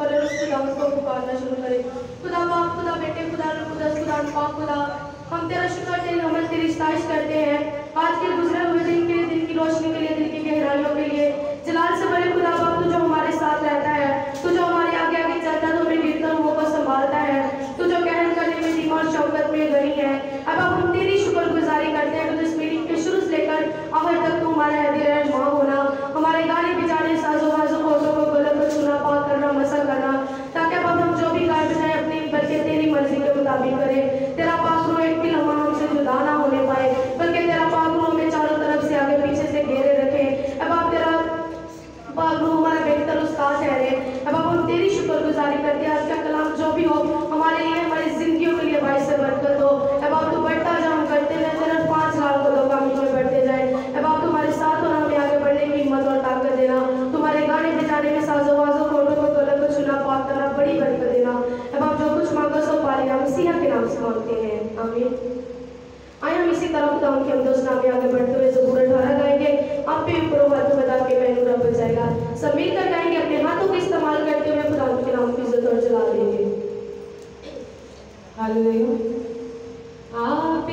करें, उस खुदावंद को पुकारना शुरू करें। खुदा बाप, खुदा बेटे, खुदा रूह कुदस, खुदा पाक, खुदा हम तेरा शुक्र तेरी हमद तेरी इस्ताइश करते हैं आज के गुजरे हुए दिन के लिए, दिन की रोशनी के लिए, दिन की गहराइयों के लिए। जलाल से बड़े खुदा बाप, तू जो हमारे साथ रहता है, तू जो हमारे आगे आगे चलता है, तू हमें गिरते हुओं को संभालता है, तू जो कहन करने में धीमा और शौकत में गनी है। अब हम तेरी शुक्रगुजारी करते हैं कि इस मीटिंग के शुरू से लेकर आखिर तक तू हमारे हदी रहनुमा होना, हमारे गाने बिजाने साजो बाजो होठों को गलत को छूना, पाक करना, मसल करना, ताकि अब हम जो भी गाए बजाए अपनी बल्कि तेरी मर्जी के मुताबिक करें। तेरा पाक रूह एक भी लम्हा हमसे जुदा ना होने पाए, बल्कि तेरा पाक रूह हमें चारों तरफ से आगे पीछे से घेरे रखे। अब आप तेरा पाक रूह हमारा बेहतर उस्ताद ठहरे। अब हम तेरी शुक्रगुजारी करते हैं आज का कलाम जो भी हो हमारे लिए, हमारी जिंदगियों के लिए बाइस से बरकत हो। अब आप तू बढ़ता जा, हम करते रहे तेरा 5 लाख कदों का में बढ़ते जाए। अब आप तुम्हारे साथ और हमें आगे बढ़ने की हिम्मत और ताकत देना, तुम्हारे गाने बजाने में साजो वाजो फोटो को गलत को छूना, पाक करना, बड़ी बरकत देना। अब आप जो कुछ मांगो सो पा लेना, मसीहा के नाम से मांगते हैं, आमीन। आइए हम इसी तरह खुदा उनके अमदोस नाम में आगे बढ़ते हुए ज़बूर 18 गाएंगे। आप पे ऊपर हाथ बता के मैनू रब बचाएगा, सब मिलकर गाएंगे, अपने हाथों का इस्तेमाल करते हुए खुदा उनके नाम की इज्जत और जला देंगे। हालेलुया। आप Oh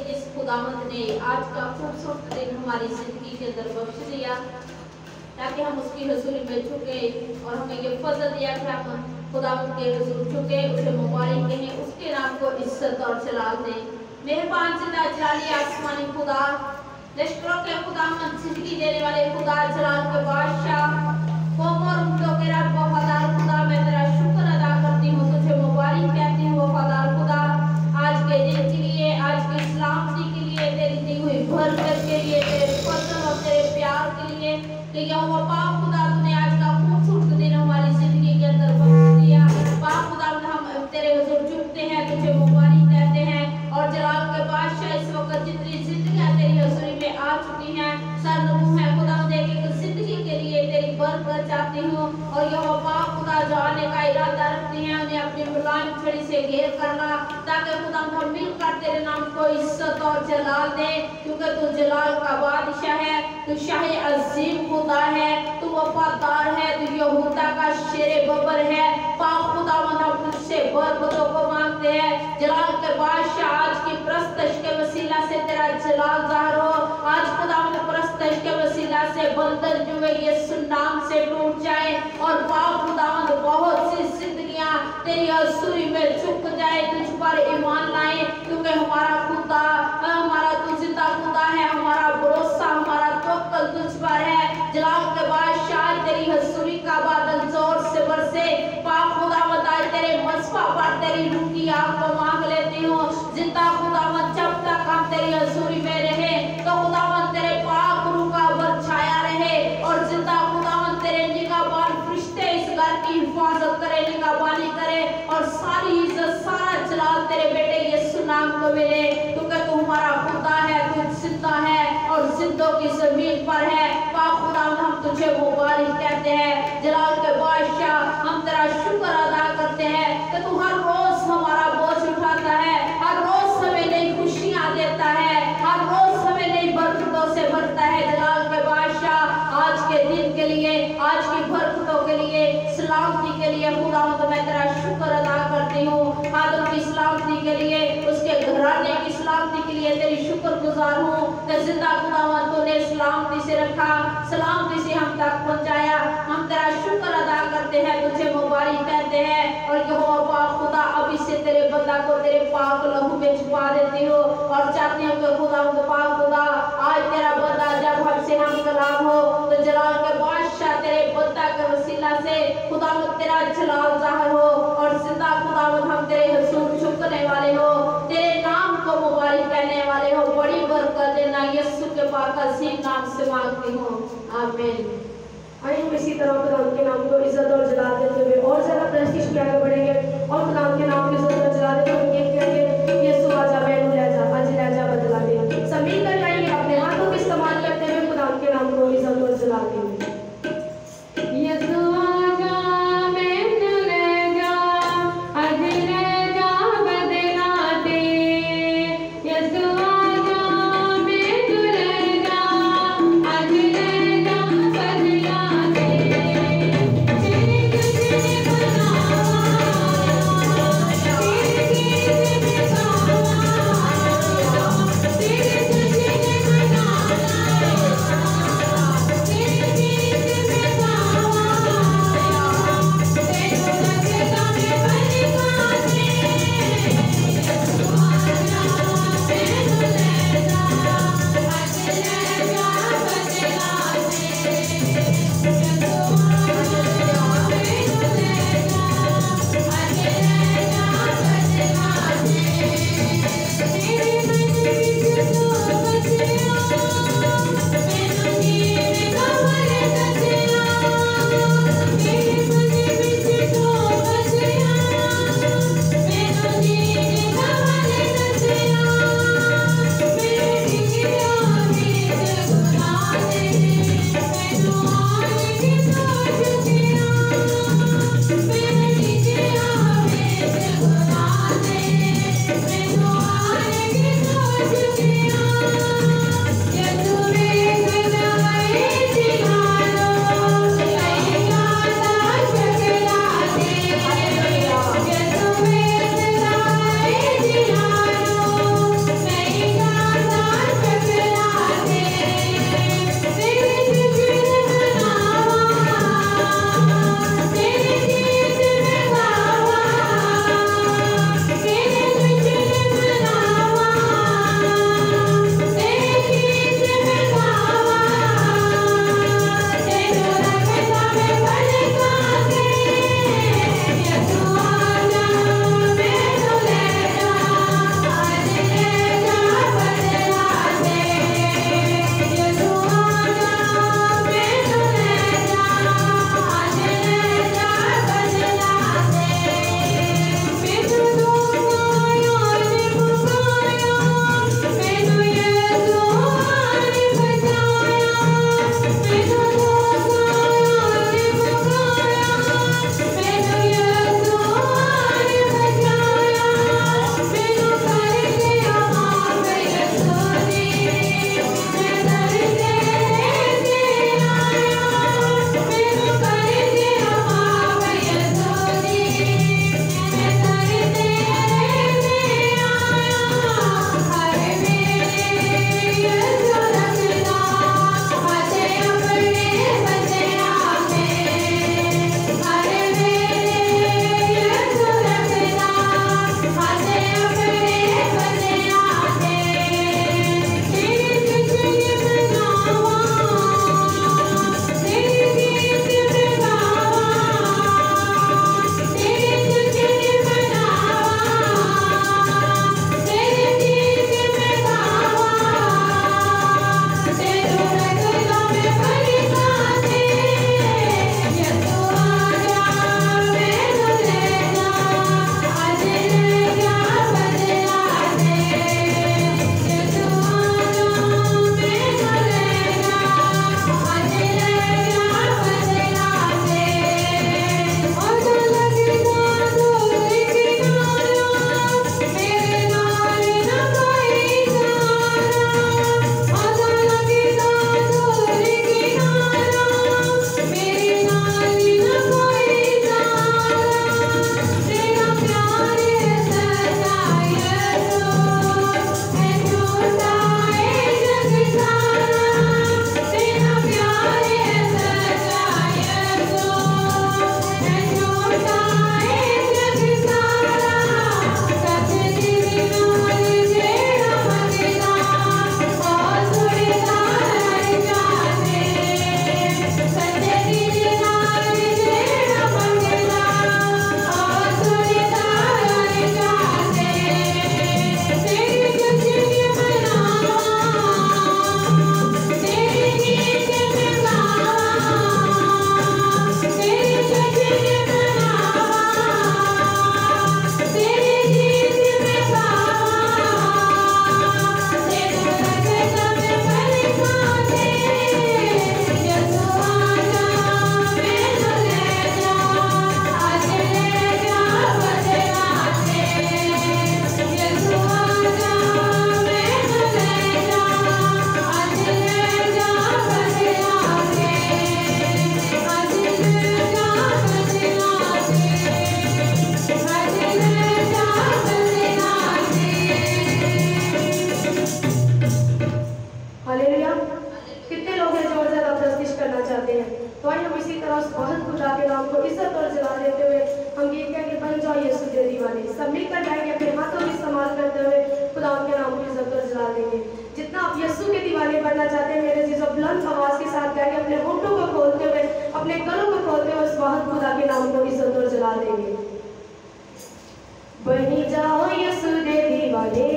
जिस खुदावंद ने आज का खूबसूरत दिन हमारी जिंदगी के अंदर बख्श दिया, ताकि हम उसकी हुजूरी में झुके और हमें ये फजल दिया कि हम खुदावंद के हुजूर झुके, उसे मुबारक कहें, उसके नाम को इज्जत और जलाल दें। मेहरबान जिंदा जलाली आसमानी खुदा, लश्करों के खुदावंद, जिंदगी देने वाले खुदा, जलाल के बादशाह, कौम और उम्मतों के रब, वफादार खुदा, मैं तेरा शुक्र अदा करती हूँ, तुझे मुबारक कहती हूँ वफादार खुदा, आज के दिन के लिए, आज की सलामती के लिए, तेरी दी हुई बरकत के लिए, तेरे फजल और तेरे प्यार के लिए, कि यहोवा पाक खुदा तूने आज का खूबसूरत दिन हमारी जिंदगी के अंदर बख्श दिया। पाक खुदा हम तेरे हुजूर झुकते हैं, तुझे मुबारक कहते हैं, और जलाल के बादशाह इस वक्त जितनी जिंदगियां तेरी हुजूरी में आ चुकी हैं, सर नमू है खुदा एक जिंदगी के लिए तेरी बरकत चाहती हूँ, और यहोवा पाक खुदा जो आने का इरादा रखती हैं उन्हें अपनी मुलायम छड़ी से घेर करना, ताकि खुदा हम मिलकर तेरे नाम को इज्जत और जलाल दे, क्योंकि तू जलाल का बादशाह है, तू शाही अजीम खुदा है, तू वफादार है, तू यहूदा का शेरे बबर है। पाक खुदा हम तुझसे बरकतों को मांगते हैं, जलाल के बादशाह आज की प्रस्तश के वसीला से तेरा जलाल ज़ाहिर हो, आज खुदा प्रस्तश के वसीला से बंधन जो है यीशु नाम से टूट जाए, और पाक खुदावंद बहुत सी जिंदगियां तेरी हुजूरी में झुक जाए, तुझ पर ईमान लाए, क्योंकि हमारा खुदा, हमारा तू जिंदा खुदा है, हमारा भरोसा, हमारा तवक्कुल तुझ पर है। जलाल के बादशाह तेरी हुजूरी का बादल जोर से बरसे, पाक खुदावंद आज तेरे मसफा पर तेरी रूह की आग को मांग लेती हूँ, जिंदा खुदावंद जब तक हम तेरी हुजूरी में रहे तो खुदावंद तेरे पाक रूह का छाया रहे, और जिंदा खुदावंद तेरे निगाहबान फरिश्ते इस घर की हिफाजत करे, निगाहबानी करे, और सारी इज्जत सारा जलाल तेरे बेटे यीशु नाम को मिले, क्योंकि तू हमारा खुदा है, तू जिंदा है और जिंदों की जमीन पर है। पाक खुदावंद हम तुझे मुबारक कहते हैं, जलाल के बादशाह हम तेरा शुक्र अदा करते हैं कि तू हर रोज हमारा बोझ उठाता है, हर रोज हमें नई खुशियां देता है, हर रोज हमें नई बरकतों से भरता है। जलाल के बादशाह आज के दिन के लिए, आज की बरकतों के लिए, सलामती के लिए खुदावंद मैं तेरा शुक्र अदा करती हूँ, आदम की सलामती के लिए, उसके घराने की सलामती के लिए तेरी शुक्रगुजार हूँ कि जिंदा खुदावंद तूने सलामती से रखा, सलामती से हम तक पहुँचाया, हम तेरा शुक्र अदा करते हैं, तुझे मुबारक कहते हैं, और यहोवा पाक खुदा अभी से तेरे बंदा को तेरे पाक लहू में छुपा देती हो, और चाहती हूँ कि खुदावंद पाक खुदा आज तेरा बंदा जब हमसे हम कलाम हो तो जलाल के बादशाह तेरे बंदा के वसीला से खुदावंद तेरा जलाल ज़ाहिर हो, और जिंदा खुदावंद हम तेरे हुजूर झुकने वाले हो, तेरे नाम को मुबारक कहने वाले हो, बड़ी बरकत देना यीशु के पाक अजीम नाम से मांगती हूँ, आमीन। आइए हम इसी तरह खुदावंद के नाम को इज्जत और जलाल देते हुए और ज़्यादा प्रेस्टीज में आगे बढ़ेंगे, और खुदावंद के नाम को इज्जत और जलाल देते हुए ये कहेंगे यीशु आजा मैनू ले जा, आज ले जा बदला दे। सब मिलकर गाएंगे, अपने हाथों का इस्तेमाल करते हुए खुदावंद के नाम को इज्जत और जलाल देंगे। तो आइए हम इसी तरह उस बहुत खुदा के नाम को इज्जत और जला देते हुए हम गीत कहेंगे बन जाओ यीशु के दीवाने। सब मिलकर गाएंगे, अपने हाथों की इस्तेमाल करते हुए खुदा के नाम को इज्जत और जला देंगे। जितना आप यीशु के दीवाने बनना चाहते हैं मेरे जीजो बुलंद आवाज के साथ गाएंगे, अपने होठों को खोलते हुए, अपने गलों को खोलते हुए उस बहुत खुदा के नाम को इज्जत और जला देंगे। बनी जाओ यीशु के दीवाने,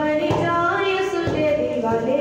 बनी जाओ यीशु के दीवाने,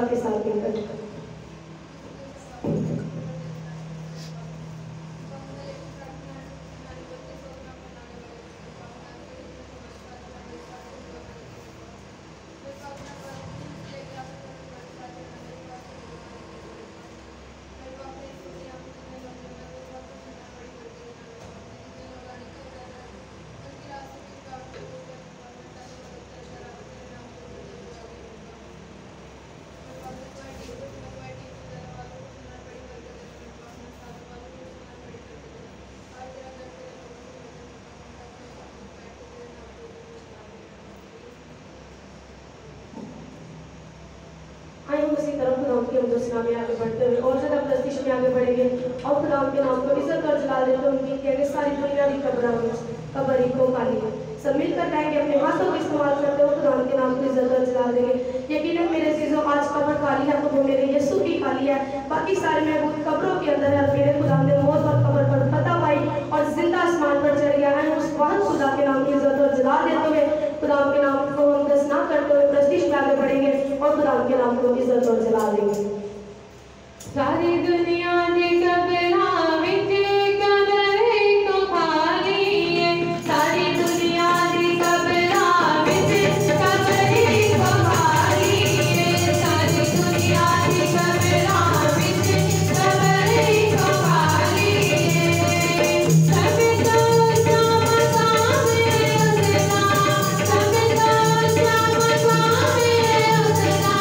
के साथ मिलकर उसी तरफ खुदाम के मुदस्सना में आगे बढ़ते हुए और ज़्यादा प्रस्तिश में आगे बढ़ेंगे और खुदाम के नाम को इज्जत और जलाल देते उनकी कहेंगे सारी दुनिया की कब्र ही को खाली है। सब मिलकर गाएंगे, अपने हाथों का इस्तेमाल करते हुए खुदाम के नाम को इज्जत और जलाल देंगे। यकीनन मेरे चीज़ों आज कब्र खाली है तो वो मेरे यीशु की खाली है, बाकी सारे महबूब कब्रों के अंदर है। मेरे खुदाम ने मौत और कब्र पर फतह पाई जिंदा आसमान पर चढ़ गया है, उस वक्त खुदा के नाम की इज्जत और जला देते हुए खुदा के नाम को हम दस ना करते हुए प्रस्तिश में आगे बढ़ेंगे और खुदा के नाम को इज्जत और जला देंगे। सारी दुनिया ने कबरा विच कबरे को खाली है, सारी दुनिया ने कबरा विच कबरे को खाली है, सारी दुनिया ने कबरा विच कबरे को खाली है। सब तो श्याम सामे उसना, सब तो श्याम सामे उसना,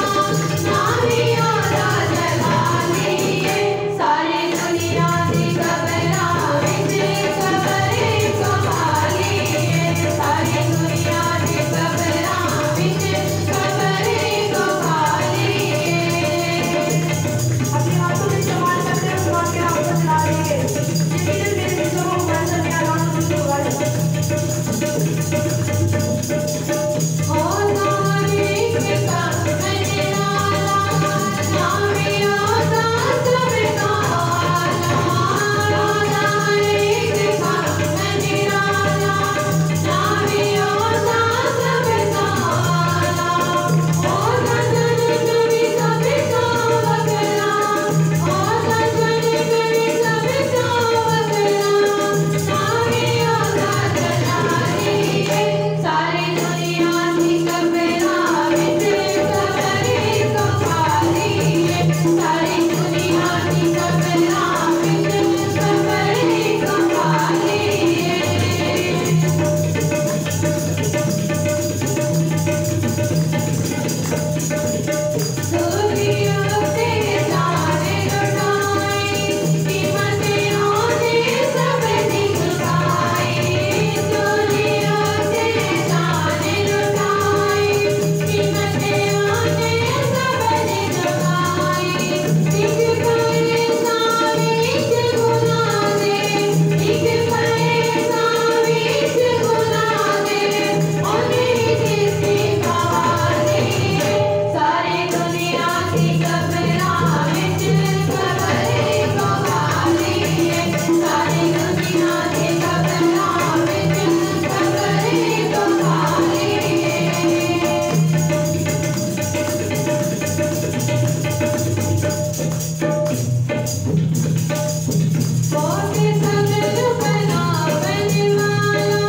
नामी आदा जलाली है, सारी दुनिया की कबरा विच कबरे को खाली है, सारी दुनिया की कबरा विच कबरे को खाली है। अपने हाथों में इस्तेमाल करते हैं खुदा के नाम को जला देंगे। जितने मेरे चीजों को मंजर में आना शुरू होगा। ओ नारी के काम में नाला, नामी आदा सब काला, ओ नारी के काम में नाला, नामी आदा सब काला, ओ गगन कवि सब कावकला, ओ गगन कवि सब कावकला, नामी आदा जलाली है, सारी दुनिया की कबरा विच कबरे को खाली है, सारी दुनिया की कबरा विच कबरे को खाली है। दुनिया से जाने लुटाई, कीमतें ने सब दिखाई, दुनिया से जाने लुटाई, कीमतें ने सब दिखाई, एक पैसा बीच गुना दे, एक पैसा बीच गुना दे, उन्हीं जिसकी कहानी है, सारी दुनिया की कबरा विच कबरे को खाली है, सारी दुनिया की कबरा विच कबरे को खाली है। ओके संग बनावने वाला,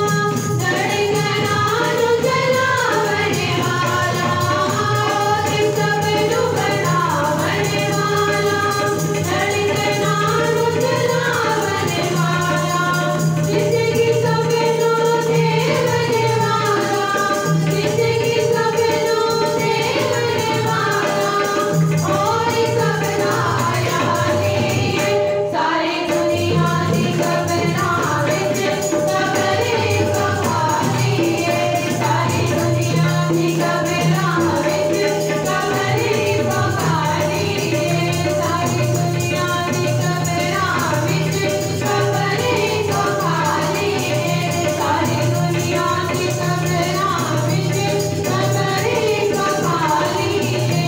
धड़कनां जलावने वाला, ओके संग बनावने वाला, धड़कनां जलावने वाला, जिसकी सपनों देवने वाला, जिसकी सपनों देवने वाला, और सपना याली है, सारी दुनिया की कबरा विच कबरे को खाली है, सारी दुनिया की कबरा विच कबरे को खाली है, सारी दुनिया की कबरा विच कबरे को खाली है, सारी दुनिया की कबरा विच कबरे को खाली है।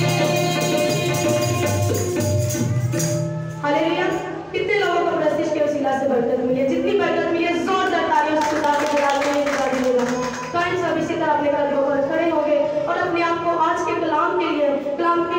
हालेलुया। कितने लोगों को प्रस्तिश के वसीला से बरकत मिली है? जितनी बरकत मिली है जोरदार तालियों से खुदा को जलाल के लिए खुदा दीजिएगा। तो इन सब इसी तरह अपने कदमों पर खड़े होंगे और अपने आप को आज के कलाम के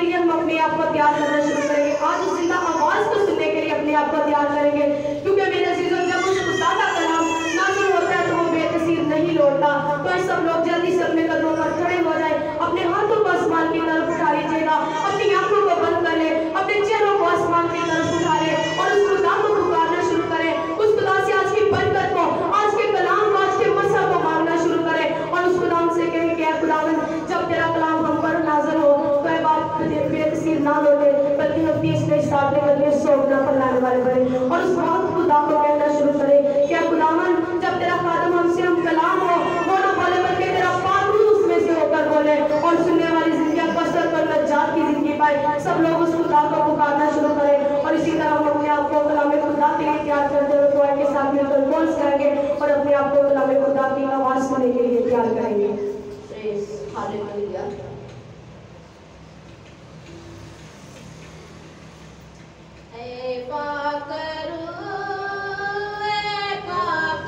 लिए हम अपने आप को तैयार करना शुरू करेंगे। आज उस जिंदा आवाज को सुनने के लिए अपने आप को तैयार करेंगे, क्योंकि मेरे अजीजों जब उस खुदा का कलाम नाज़िल होता है तो वो बेतसीर नहीं लौटता। तो इस सब लोग जल्दी से अपने कदमों पर खड़े हो जाए, अपने हाथों को आसमान की तरफ उठा लीजिएगा, अपनी आंखों को बंद कर ले, अपने चेहरों को आसमान की तरफ उठा ले और उस खुदा को पुकारना शुरू करें। उस खुदा से आज की बरकत को, आज के कलाम को, आज के मसा को मांगना शुरू करें और उस खुदा से कहें कि खुदावन जब तेरा कलाम हम पर नाज़िल हो तो ये बात बेतसीर ना लौटे, बल्कि हम 30 में 60 में 100 गुना फैलाने वाले बने। और उस वक्त खुदा को कहना शुरू करें कि खुदावन जब तेरा खादम हमसे हम कलाम हो ना बोले, बल्कि तेरा पाक रूह उसमें से होकर बोले और सुनने वाली जिंदगी कसरत और नजात की जिंदगी पाए। सब लोग उस खुदा को पुकारना शुरू करें और इसी तरह हम अपने आप को कलाम खुदा के लिए तैयार करते हुए दुआ के साथ मिलकर बोल सकेंगे और अपने आप को कलाम खुदा की आवाज सुनने के लिए तैयार करेंगे। हालेलुया। ए पाक रूह, ए पाक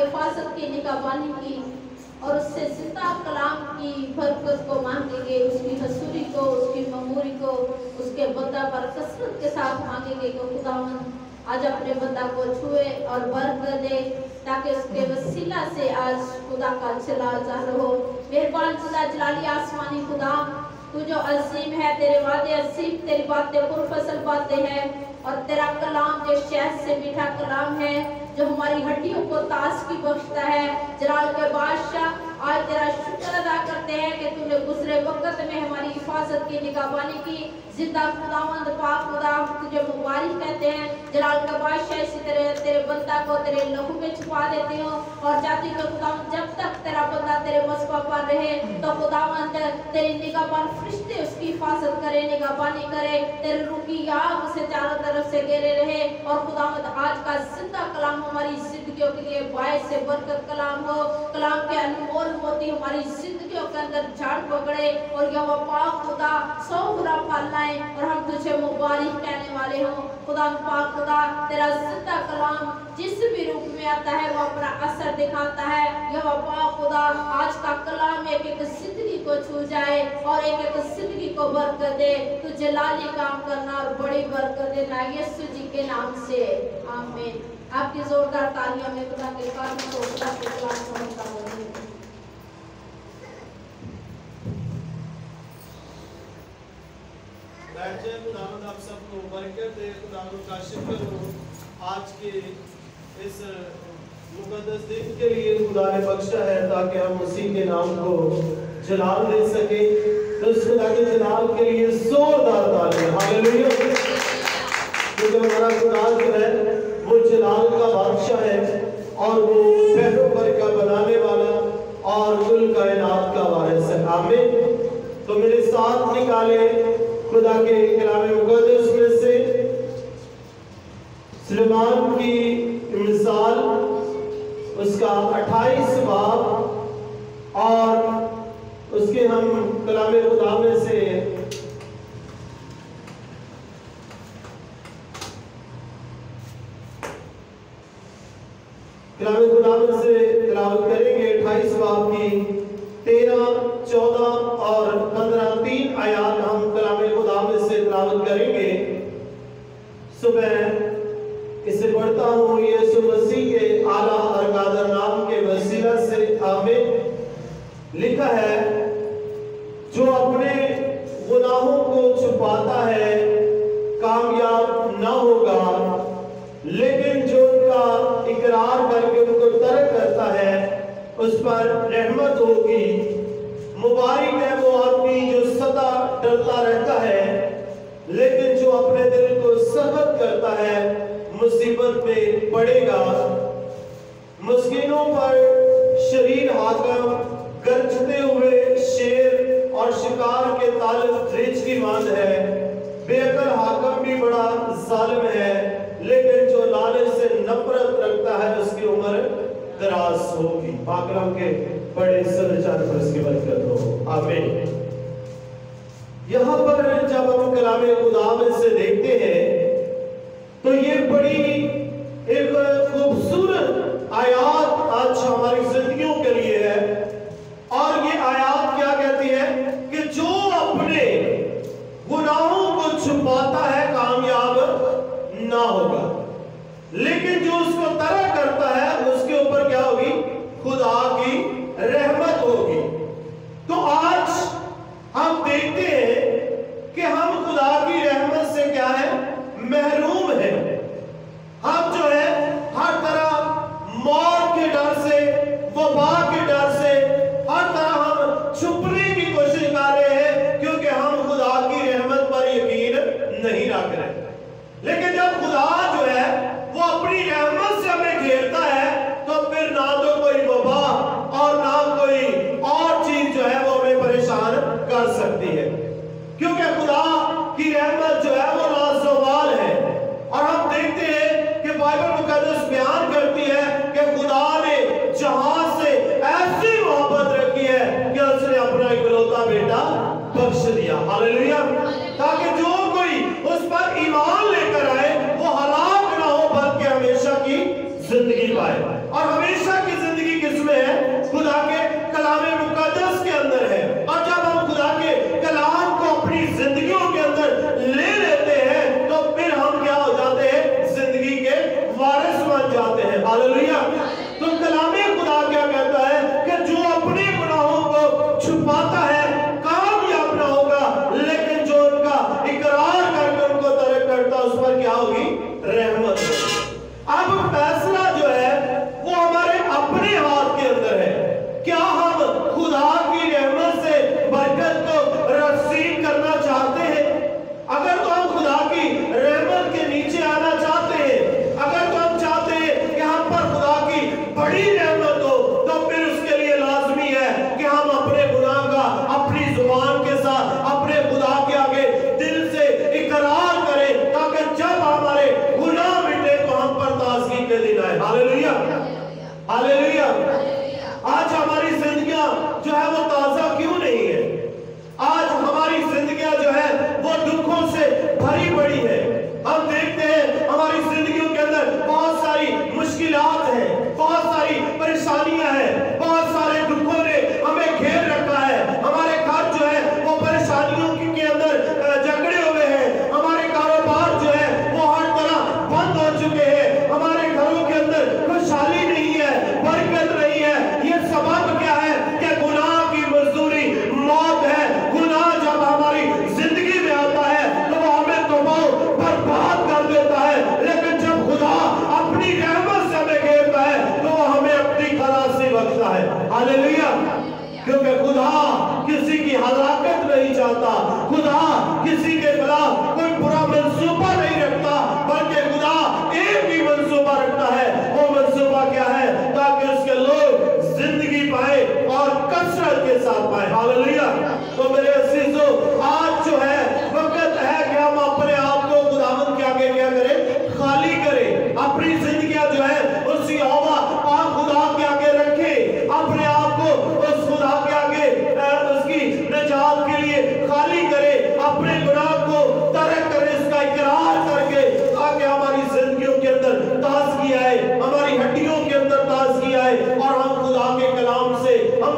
हिफाजत की, निगहबानी की और उससे जिंदा कलाम की बरकत को मांगेंगे, उसकी हसूरी को, उसकी ममूरी को उसके बंदा पर कसरत के साथ मांगेंगे कि खुदावंद आज अपने बंदा को छुए और बरकत दे, ताकि उसके वसीला से आज खुदा का जलाल ज़ाहिर हो। मेहरबान खुदा, जलाली आसमानी खुदा, तू जो अजीम है, तेरे वादे अजीम, तेरी बातें पुरफसल बातें हैं और तेरा कलाम जो शहद से मीठा कलाम है, जो हमारी हड्डियों को ताजगी बख्शता है। जलाल के बादशाह, आज तेरा शुक्र अदा करते हैं कि तूने गुजरे वक्त में हमारी हिफाजत की, निगहबानी की। जिंदा खुदावंद पाक खुदा, तुझे मुबारक कहते हैं। जलाल का बादशाह, इसी तरह तेरे बंदा को तेरे लहू में छुपा देते हो और जाति के खुदावंद जब तक तेरा बंदा तेरे मसबा पर रहे तो खुदावंद तेरी निगहबान फरिश्ते उसकी हिफाजत करे, निगहबानी करे, तेरे रूह की आग उसे चारों तरफ से घेरे रहे। और खुदावंद आज का जिंदा कलाम हमारी जिंदगियों के लिए बायस से बरकत कलाम हो, कलाम के अनमोल मोती हमारी जिंदगियों के अंदर झाड़ पकड़े और यह पाक खुदा 100 गुना फैलाए और हम तुझे मुबारक कहने वाले हो। खुदा पाक खुदा, तेरा जिंदा कलाम जिस भी रूप में आता है वो अपना असर दिखाता है। यह पाक खुदा, आज का कलाम एक एक जिंदगी को छू जाए और एक एक जिंदगी को बरकत दे। तू जलाली काम करना और बड़ी बरकत देना, यीशु जी के नाम से, आमीन। आपकी जोरदार तालियां में खुदा के कामों को खुदा के कलाम समझता हूँ। बैठ जाए। खुदावंद आप सबको बरकत दे, खुदावंद का शुक्र हो आज के इस मुकद्दस दिन के लिए खुदा ने बख्शा है ताकि हम उसी के नाम को जलाल दे सके। तो उस खुदा के जलाल के लिए जोरदार तालियां, हालेलुया। क्योंकि हमारा खुदा जो है वो जलाल का बादशाह है और वो पहलों पर का बनाने वाला और कुल कायनात का वारिस है, आमीन। तो मेरे साथ निकाले खुदा के कलाम मुक़द्दस में से सुलेमान की मिसाल, उसका 28 बाब और उसके हम कलाम खुदा में से कलाम खुदा में से तिलावत करेंगे। 28 बाब की 13, 14 और 15 3 आयात हम कलाम खुदा में से तिलावत करेंगे। सुबह इसे पढ़ता हूँ यीशु मसीह के आला और कादर नाम के वसीला से, आमीन। लिखा है, जो अपने गुनाहों को छुपाता है कामयाब न होगा, लेकिन जो उनका इकरार करके उनको तर्क करता है उस पर रहमत होगी। मुबारक है वो आदमी जो सदा डरता रहता है, लेकिन जो अपने दिल को सख्त करता है मुसीबत में पड़ेगा। मुस्किनों पर शरीर हाकम गरजते हुए शेर और शिकार के तालब रिछ की मांद है। बेअकल हाकम भी बड़ा जालिम है, लेकिन जो लालच से नफरत रखता है उसकी उम्र दराज होगी। पाकलम के बड़े सदचार पर इसकी बरकत हो, आमीन। यहाँ पर जब हम कलाम खुदा में से देखते हैं तो ये बड़ी एक खूबसूरत आयात आज हमारी जिंदगियों के लिए है। और ये आयात क्या कहती है कि जो अपने गुनाहों को छुपाता है कामयाब ना होगा, लेकिन जो उसको तरह करता है उसके ऊपर क्या होगी? खुदा की रहमत होगी। तो आज हम देखते हैं कि हम खुदा की रहमत से क्या है? महरूम है। हम जो है हर तरह मौत के डर से, वबा जिंदगी पाए। और हमेशा की जिंदगी किसमें है? खुदा के कलामे मुकद्दस के अंदर है। और जब हम खुदा के कलाम को अपनी जिंदगियों के अंदर ले लेते हैं तो फिर हम क्या हो जाते हैं? जिंदगी के वारिस बन जाते हैं। हालेलुया। तो कलामे खुदा क्या कहता है कि जो अपने गुनाहों को छुपाता है कामयाब ना होगा, लेकिन जो उनका इकरार करके उनको तर्क करता उस पर क्या होगी? रहमत। अब फैसला जो है वो हमारे अपने हाथ के अंदर है। क्या हम खुदा की रहमत से बरकत को रसीद करना चाहते हैं? अगर तो हम खुदा की रहमत के नीचे आना चाहते हैं, अगर तो हम चाहते हैं कि हम पर खुदा की बड़ी रहमत हो, तो फिर उसके लिए लाजमी है कि हम अपने गुनाह का अपनी जुबान के साथ अपने खुदा के आगे दिल से इकरार करें, ताकि जब हमारे गुनाह मिटे तो हम पर ताज़गी के दिन आए। Hallelujah, hallelujah. आज हमारी जिंदगियां जो है वो ताजा क्यों नहीं है? आज हमारी जिंदगियां जो है वो दुखों से भरी पड़ी है। हम देखते हैं हमारी जिंदगियों के अंदर बहुत सारी मुश्किलात हैं, बहुत सारी परेशानियां हैं, बहुत सारे दुखों ने हमें घेर रखा है। हमारे घर जो है वो परेशानियों के अंदर जकड़े हुए हैं। हमारे कारोबार जो है वो हर तरह बंद हो चुके हैं। हमारे घरों के अंदर खुशहाली नहीं है, बरकत नहीं है। ये सबब क्या है? कि गुनाह की मजदूरी मौत है। गुनाह जब हमारी जिंदगी में आता है तो वो हमें तबाह बर्बाद कर देता है, लेकिन जब खुदा अपनी रहमत से हमें घेरता है तो वो हमें अपनी खलासी बख्शता है। हालेलुया। क्योंकि खुदा किसी की हलाकत नहीं चाहता, खुदा किसी के खिलाफ कोई बुरा मंसूबा नहीं रखता, बल्कि खुदा एक ही मंसूबा रखता है। वो मंसूबा क्या है? ताकि उसके लोग जिंदगी पाए और कसरत के साथ पाए। हालेलुया। तो मेरे अजीजों, आज जो है वक्त है कि हम अपने आप को खुदावंद के आगे क्या करें? खाली करें। अपनी जिंदगियां जो है उस यहोवा पाक खुदा के आगे रखें। अपने आप को उस खुदा के आगे उसकी निजात के लिए खाली करें। अपने गुनाह को तर्क करें, इसका इकरार करके, ताकि हमारी जिंदगियों के अंदर ताजगी आए, हमारी हड्डियों के अंदर ताजगी आए और हम खुदा के कलाम से हम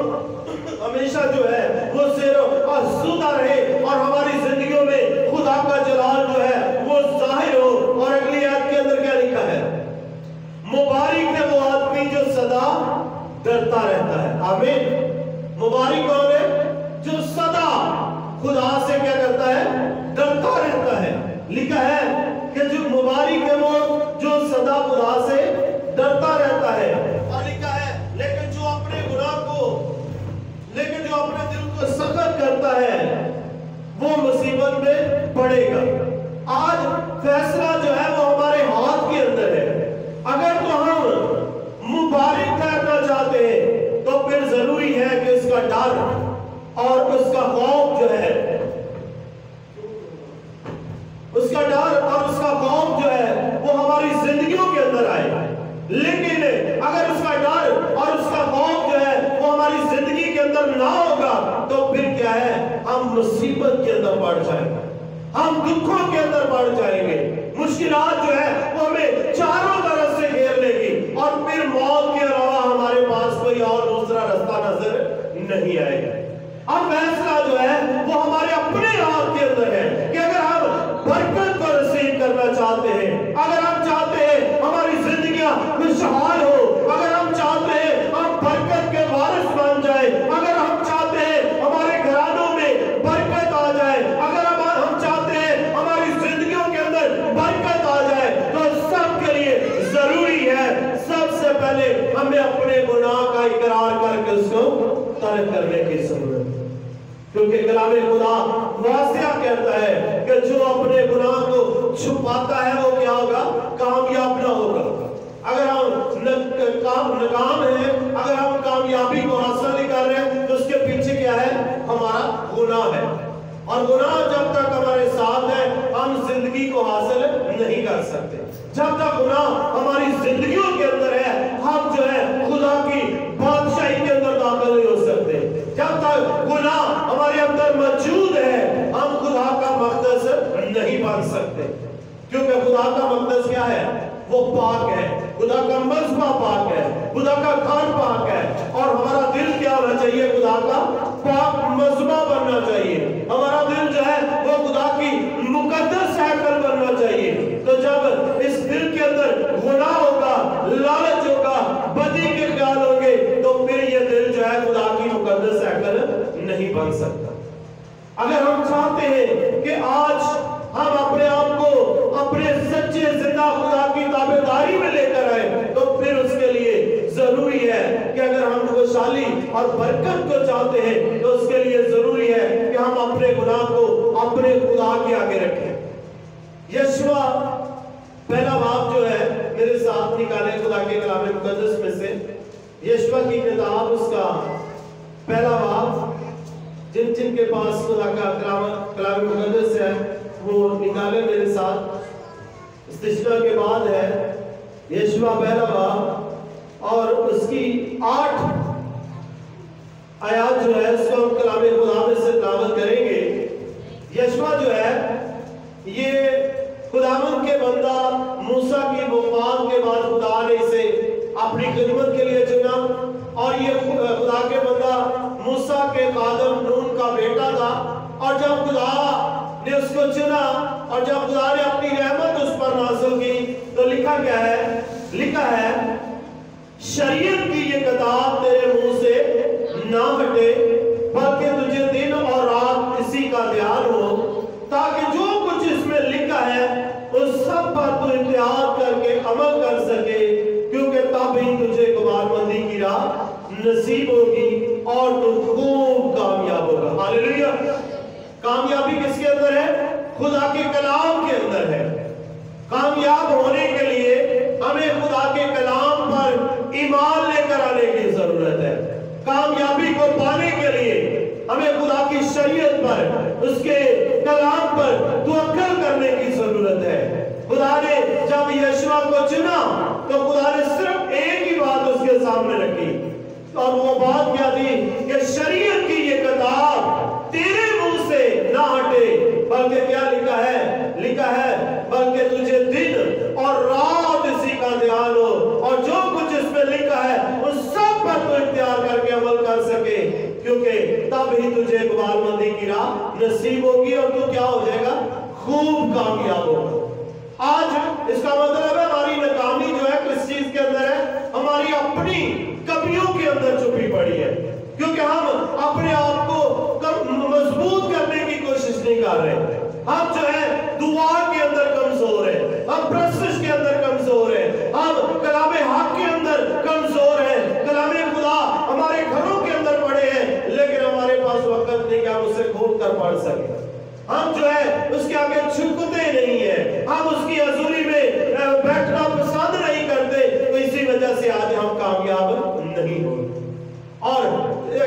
हमेशा जो है वो आसूदा रहे और हमारी जिंदगियों में खुदा का जलाल जो है वो जाहिर हो। और अगली आयत के अंदर क्या लिखा है? मुबारक है वो आदमी जो सदा डरता रहता है। आमीन। मुबारक कौन है? जो सदा खुदा से क्या करता है? डरता रहता है। लिखा है कि जो मुबारक है वो जो सदा खुदा से डरता रहता है। और लिखा है लेकिन जो अपने दिल को सख्त करता है वो मुसीबत में पड़ेगा। आज फैसला जो है वो हमारे हाथ के अंदर है। अगर तो हम मुबारक करना चाहते हैं तो फिर जरूरी है कि उसका डर और उसका खौफ जो है, उसका डर और उसका खौफ जो है वो हमारी जिंदगियों के अंदर आए। लेकिन अगर उसका डर और उसका खौफ जो है वो हमारी जिंदगी के अंदर ना होगा तो फिर क्या है? हम मुसीबत के अंदर बढ़ जाएंगे, हम दुखों के अंदर बढ़ जाएंगे। मुश्किलात जो है वो हमें चारों तरफ से घेर लेगी और फिर मौत के अलावा हमारे पास कोई और दूसरा रास्ता नजर नहीं आएगा। अब फैसला जो है वो हमारे अपने हाथ के अंदर है कि अगर हम बरकत को रसीद करना चाहते हैं, अगर हम चाहते हैं हमारी जिंदगियां खुशहाल हो, अगर हम चाहते हैं हम बरकत के वारिस बन जाए, अगर हम चाहते हैं हमारे घरानों में बरकत आ जाए, अगर हम चाहते हैं हमारी जिंदगियों के अंदर बरकत आ जाए, तो सबके लिए जरूरी है सबसे पहले हमें अपने गुनाह का इकरार करके उसको तर्क करने की जरूरत है। क्योंकि कलामे खुदा वासिया कहता है कि जो अपने गुनाह को छुपाता है वो क्या होगा? कामयाब ना होगा। अगर हम नाकाम हैं, अगर हम कामयाबी को हासिल नहीं कर रहे हैं तो उसके पीछे क्या है? हमारा गुनाह है। और गुनाह जब तक हमारे साथ है हम जिंदगी को हासिल नहीं कर सकते। जब तक गुनाह हमारी जिंदगियों के अंदर है हम जो है खुदा की बादशाही के अंदर दाखिल नहीं हो सकते। जब तक गुनाह हमारे अंदर मौजूद है हम खुदा का मक़दस नहीं बन सकते। क्योंकि खुदा का मक़दस क्या है? वो पाक है। खुदा का खुदा का खान पाक है। और हमारा दिल क्या होना चाहिए? खुदा का पाक मज़बा बनना चाहिए। हमारा दिल जो है वो खुदा की मुकद्दस हैकल बनना चाहिए। तो जब इस दिल के अंदर गुनाह होगा, लालच होगा, बदी के ख्याल होंगे, तो फिर ये दिल जो है खुदा की मुकद्दस हैकल नहीं बन सकता। अगर हम चाहते हैं कि आज हम अपने आप को अपने सच्चे जिंदा खुदा की ताबेदारी में लेकर आए, तो फिर उसके लिए जरूरी है कि अगर हम खुशहाली और बरकत को चाहते हैं, तो उसके लिए जरूरी है कि हम अपने गुनाह को अपने खुदा के आगे रखें। यशवा पहला बाब जो है मेरे साथ निकाले खुदा के कलाम मुकद्दस में से, यशवा की किताब उसका पहला बाब, जिन जिन के पास खुदा का कलाम मुकद्दस है वो निकाले मेरे साथ। इस्तिश्ना के बाद है यशवा पहला बाब और उसकी 8 आयत जो है उसको हम कलाम खुदा में से तिलावत करेंगे। यशवा जो है ये खुदावंद के बंदा मूसा की वफात के बाद खुदा ने इसे अपनी खिदमत के लिए चुना, और ये खुदा के बंदा मूसा के कादम नून का बेटा था। और जब खुदा ने उसको चुना और जब खुदा ने अपनी रहमत उस पर नाज़िल की, तो लिखा क्या है? लिखा है, शरीयत की ये किताब तेरे मुंह से ना हटे, बल्कि तुझे दिन और रात इसी का ध्यान हो, ताकि जो कुछ इसमें लिखा है उस सब पर तू इत्याद करके अमल कर सके, क्योंकि तब ही तुझे कमालबंदी की राह नसीब होगी और तू खूब कामयाब होगा। हालेलुया। कामयाबी किसके अंदर है? खुदा के कलाम के अंदर है। कामयाब होने के लिए हमें खुदा के कलाम पर ईमान लेकर आने की जरूरत है। कामयाबी को पाने के लिए हमें खुदा की शरीयत पर, उसके कलाम पर तवक्कुल करने की जरूरत है। खुदा ने जब यशवा को चुना तो खुदा ने सिर्फ एक ही बात उसके सामने रखी, और वो बात क्या थी कि शरीयत की ये किताब तेरे मुंह से ना हटे, बल्कि क्या लिखा है? लिखा है, बल्कि तुझे दिन और रात इसी का ध्यान हो, और जो कुछ इसमें लिखा है उस सब पर तू इख्तियार करके अमल कर सके, क्योंकि तब ही तुझे कमालबंदी की राह नसीब होगी और तू क्या हो जाएगा? खूब कामयाब होगा। आज इसका मतलब है हमारी नाकामी जो है किस चीज के अंदर है? हमारी अपनी कमियों के अंदर छुपी पड़ी है, क्योंकि हम अपने आप को मजबूत करने की कोशिश नहीं कर रहे। हम जो है दुआ के अंदर कमजोर है, हम प्रशिश के अंदर कमजोर है, हम कलामे हक के अंदर कमजोर है, कलामे खुदा हमारे घरों के अंदर पड़े हैं, लेकिन हमारे पास वक्त नहीं कि हम उसे खोल कर पढ़ सके। हम जो है उसके आगे झुकते नहीं है, हम उसकी हजूरी में बैठना पसंद नहीं करते, तो इसी वजह से आज हम कामयाब नहीं हो। और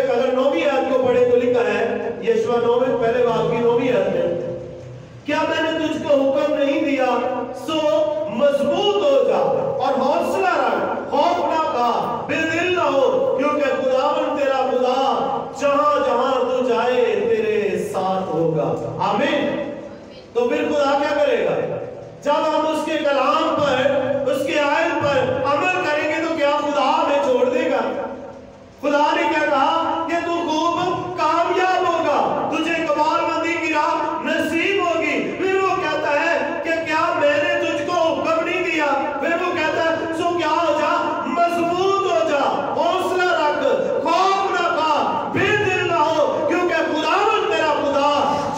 अगर 9वीं आयत को पढ़े तो लिखा है यशवा 9वें पहले बाब की 9वीं आयत में, क्या मैंने तुझको हुक्म नहीं दिया सो मजबूत हो जा और हौसला रख, खौफ ना खा, बेदिल ना हो, क्योंकि खुदावन तेरा खुदा जहां जहां तू जाए तेरे साथ होगा। आमीन। तो फिर खुदा क्या करेगा? जब हम उसके कलाम पर, उसके आयत पर अमल करेंगे तो क्या खुदा हमें छोड़ देगा? खुदा ने क्या कहा कि तू खूब कामयाब होगा, तुझे कमालबंदी की राह नसीब होगी। फिर वो कहता है कि क्या मैंने तुझको हुक्म नहीं दिया? फिर वो कहता है सो क्या हो जा? मजबूत हो जा, हौसला रख, खौफ ना खा, बेदिल ना हो, क्योंकि खुदावन तेरा खुदा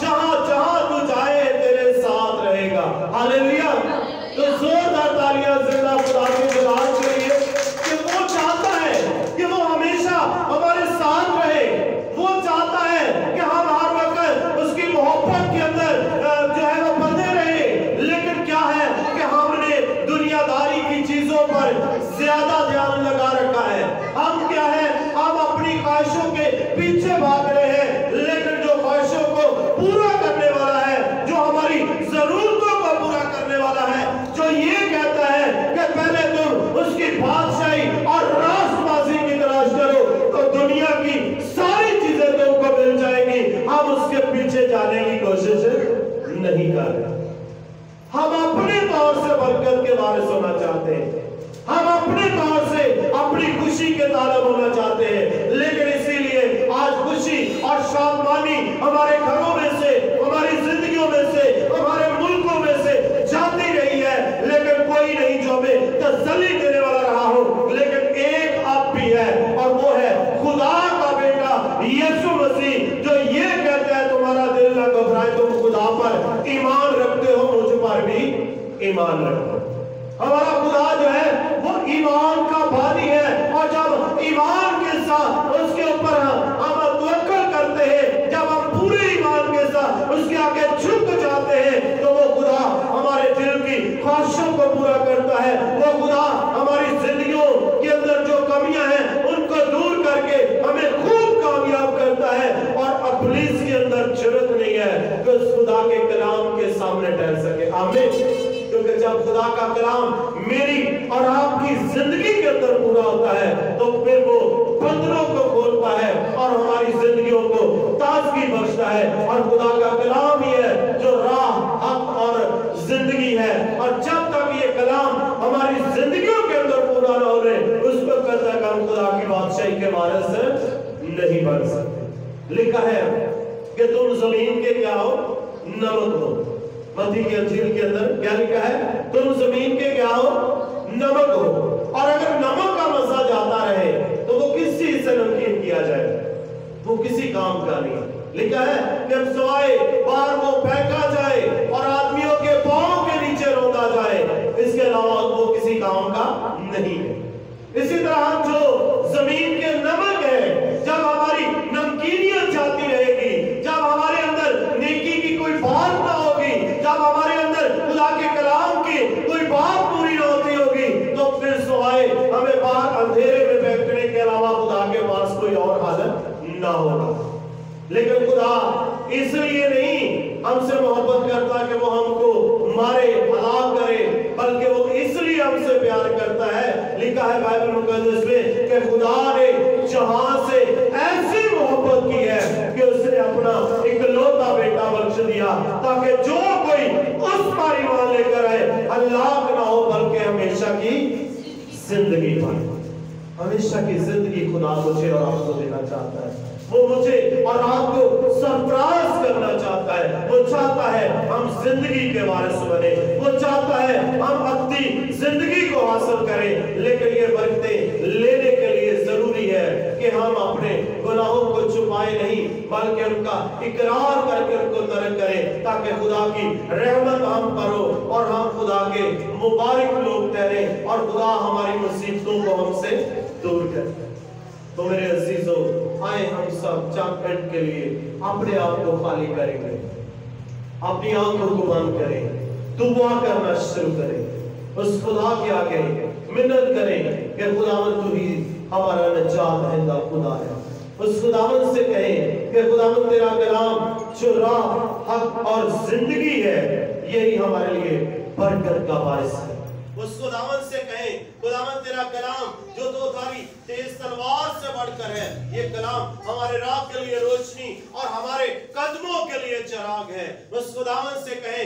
जहां जहां तू जाए तेरे साथ रहेगा। हालेलुया। तो जोरदार तालियां जिंदा खुदा के जलाल के लिए कि वो चाहता है कि वो हमेशा हमारे साथ रहे। वो चाहता है कि हम हर वक्त उसकी मोहब्बत के अंदर जो है वो बंधे रहे। लेकिन क्या है कि हमने दुनियादारी की चीजों पर ज्यादा ध्यान लगा रखा है। हम क्या है, हम अपनी ख्वाहिशों के पीछे भाग रहे हैं, लेकिन जो ख्वाहिशों को पूरा करने वाला है, जो हमारी जरूरतों को पूरा करने वाला है, जो ये कहता है कि पहले तुम उसकी बादशाही और राष्ट्रवासी की तलाश करो तो दुनिया की सारी चीजें तुमको मिल जाएंगी, हम उसके पीछे जाने की कोशिश नहीं कर रहे। हम अपने तौर से बरकत के बारे में सुनना चाहते हैं, हम अपने तौर से अपनी खुशी के तालब होना चाहते हैं, लेकिन इसीलिए आज खुशी और शांति हमारे घरों में से, हमारी जिंदगियों में से, हमारे मुल्कों में से जाती रही है, लेकिन कोई नहीं जो हमें तसल्ली देने वाला रहा हो। लेकिन एक आप भी है, और वो है खुदा का बेटा यीशु मसीह, जो ये कहता है तुम्हारा दिल ना घबराए, तुम खुदा पर ईमान रखते हो, मुझ पर भी ईमान रखो। हमारा खुदा जो है वो ईमान का बानी है, और जब ईमान के साथ उसके ऊपर हम तवक्कुल करते हैं, जब हम पूरे ईमान के साथ उसके आगे झुक जाते हैं, तो वो खुदा हमारे दिल की ख्वाहिशों को पूरा करता है। वो खुदा हमारी जिंदगियों के अंदर जो कमियां हैं उनको दूर करके हमें खूब कामयाब करता है, और इब्लीस के अंदर जरूरत नहीं है कि उस खुदा के कलाम के सामने ठहर सके। आमीन। क्योंकि जब खुदा का कलाम मेरी और आपकी जिंदगी के अंदर पूरा होता है, तो फिर वो बंधनों को खोलता है और हमारी जिंदगियों को ताजगी बख्शता है। और खुदा का कलाम ही है जो राह, हक और जिंदगी है, और जब तक ये कलाम हमारी जिंदगियों के अंदर पूरा ना हो रहे, उस वक्त तक हम खुदा की बादशाही के वारिस नहीं बन सकते। लिखा है कि तुम जमीन के क्या हो? नमक हो। मत्ती की अंजील के अंदर क्या लिखा है? तुम जमीन के क्या हो? नमक हो। और अगर नमक का मजा जाता रहे तो वो किस चीज से नमकीन किया जाए? वो किसी काम का नहीं। लिखा है कि हम सवाए बाहर वो फेंका जाए और आदमियों के पांव के नीचे रौंदा जाए, इसके अलावा वो किसी काम का नहीं है। इसी तरह जो जमीन के नमक है, जब हमारी नमकीनियत जाती रहेगी, जब हमारे अंदर नेकी की कोई बात ना होगी, जब हमारे अंदर खुदा के कलाम की कोई बात पूरी ना होती होगी, तो फिर सवाए हमें बाहर अंधेरे में बैठने के अलावा खुदा के पास कोई और हालत ना होगा। लेकिन खुदा इसलिए नहीं हमसे मोहब्बत करता कि वो हमको मारे, हलाक करे, बल्कि वो इसलिए हमसे प्यार करता है। लिखा है बाइबल मुकद्दस में कि खुदा ने जहां से ऐसी मोहब्बत की है कि उसने अपना इकलौता बेटा बख्श दिया, ताकि जो कोई उस पर ईमान लेकर आए हलाक ना हो, बल्कि हमेशा की जिंदगी पाए। हमेशा की जिंदगी खुदा मुझे और आपको देना चाहता है। वो मुझे और आपको सरफराज करना चाहता है। वो चाहता है हम जिंदगी के वारिस बने, वो चाहता है हम अपनी जिंदगी को हासिल करें। लेकिन ये बरकतें लेने के लिए जरूरी है कि हम अपने गुनाहों को छुपाए नहीं, बल्कि उनका इकरार करके उनको तर्क करें, ताकि खुदा की रहमत हम पर हो और हम खुदा के मुबारक लोग ठहरे, और खुदा हमारी मुसीबतों को हमसे दूर करे। तो मेरे अजीजों, आए हम सब चंद मिनट के लिए अपने आप को खाली करेंगे, अपनी आंखों को बंद करें, दुआ करना शुरू करें, उस खुदा के आगे मिन्नत करें कि खुदावंद तू ही हमारा निजात दहिंदा खुदा है। उस खुदावंद से कहें कि खुदावंद तेरा कलाम जो राह, हक और जिंदगी है, यही हमारे लिए बरकत का बारिश है। उस खुदावंद से कहें खुदावंद तेरा कलाम जो दो धारी तेज तलवार से बढ़कर है, ये कलाम हमारे राह के लिए रोशनी और हमारे कदमों के लिए चिराग है। उस खुदावंद से कहें